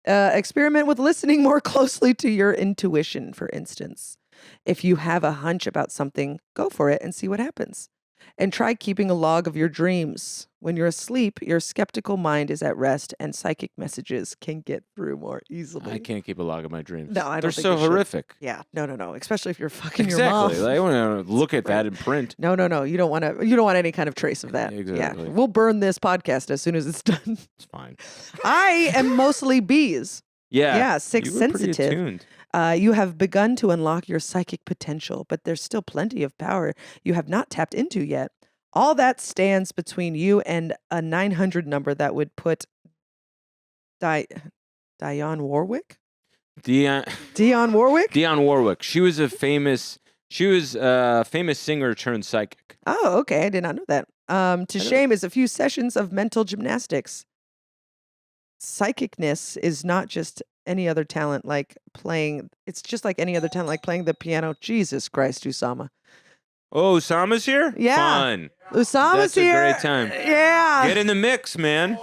experiment with listening more closely to your intuition, for instance. If you have a hunch about something, go for it and see what happens. And try keeping a log of your dreams. When you're asleep, your skeptical mind is at rest and psychic messages can get through more easily. I can't keep a log of my dreams. No, I don't They're think so you should. horrific. Yeah, no. Especially if you're fucking your mom. Exactly. Like, I want to look at that in print. No. You don't want to. You don't want any kind of trace of that. Exactly. Yeah, we'll burn this podcast as soon as it's done. It's fine. I am mostly bees. Yeah. Yeah, sixth You were pretty sensitive. attuned. You have begun to unlock your psychic potential, but there's still plenty of power you have not tapped into yet. All that stands between you and a 900 number that would put Dionne Warwick? Dionne Warwick? Dionne Warwick. She was a famous singer turned psychic. Oh, okay. I did not know that. To shame is a few sessions of mental gymnastics. Psychicness is not just any other talent like playing. It's just like any other talent like playing the piano. Jesus Christ, Usama. Oh, Usama's here? Yeah. Fun. Usama's That's here. a great time. Yeah. Get in the mix, man.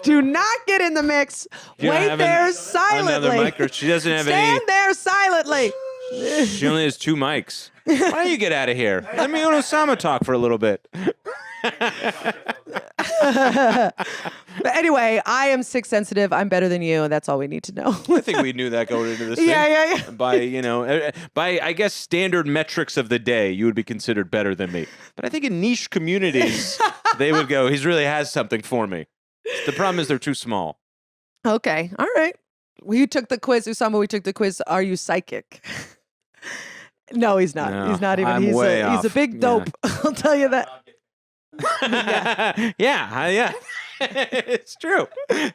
Do not get in the mix. You don't Wait have there silently. Another micro. She doesn't have Stand there silently. She only has 2 mics. Why don't you get out of here? Let me and Osama talk for a little bit. But anyway, I am sixth sensitive. I'm better than you, and that's all we need to know. I think we knew that going into this thing. Yeah. By I guess standard metrics of the day, you would be considered better than me. But I think in niche communities, they would go, he really has something for me. The problem is they're too small. Okay. All right. We took the quiz, Usama. We took the quiz. Are you psychic? No, he's not. No, He's not even. I'm He's way a off. big dope. I'll tell you that. Yeah. It's true.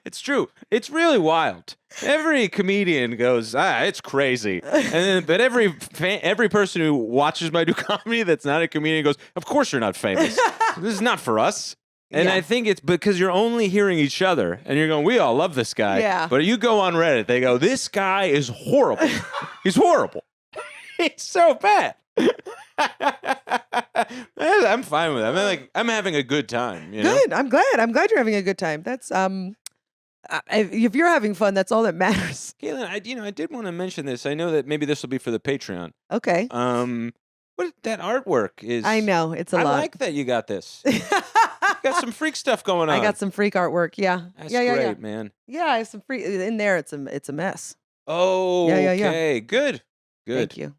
It's true. It's really wild. Every comedian goes, it's crazy. But every person who watches my do comedy that's not a comedian goes, of course you're not famous. This is not for us. And Yeah. I think it's because you're only hearing each other and you're going, we all love this guy. Yeah. But you go on Reddit, they go, this guy is horrible. He's horrible. He's so bad. I'm fine with it. I'm having a good time. You know? Good. I'm glad. I'm glad you're having a good time. That's if you're having fun, that's all that matters. Caitlin, I did want to mention this. I know that maybe this will be for the Patreon. Okay. What that artwork is. I know it's a I lot. like that you got this. You got some freak stuff going on. I got some freak artwork. Yeah. That's yeah, great, man. Yeah, I have some freak in there. It's a mess. Oh, Yeah. okay. Good. Thank you.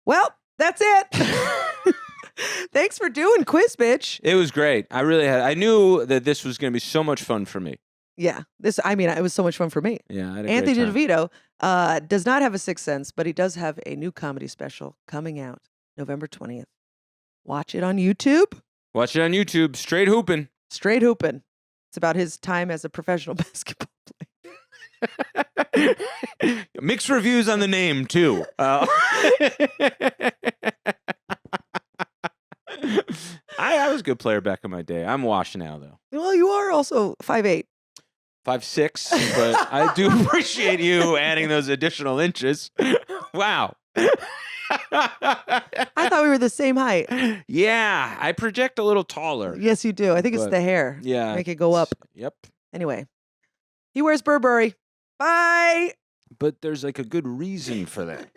Well, that's it. Thanks for doing quiz, bitch. It was great. I knew that this was going to be so much fun for me. Yeah. It was so much fun for me. Yeah, I had a Anthony great time. DeVito does not have a sixth sense, but he does have a new comedy special coming out November 20th. Watch it on YouTube. Watch it on YouTube. Straight hooping. Straight hooping. It's about his time as a professional basketball player. Mixed reviews on the name too. I was a good player back in my day. I'm washed now though. Well, you are also 5'8". 5'6", but I do appreciate you adding those additional inches. Wow. I thought we were the same height. Yeah, I project a little taller. Yes, you do. I think it's But, the hair. Yeah. Make it go up. Yep. Anyway, he wears Burberry. Bye. But there's like a good reason for that.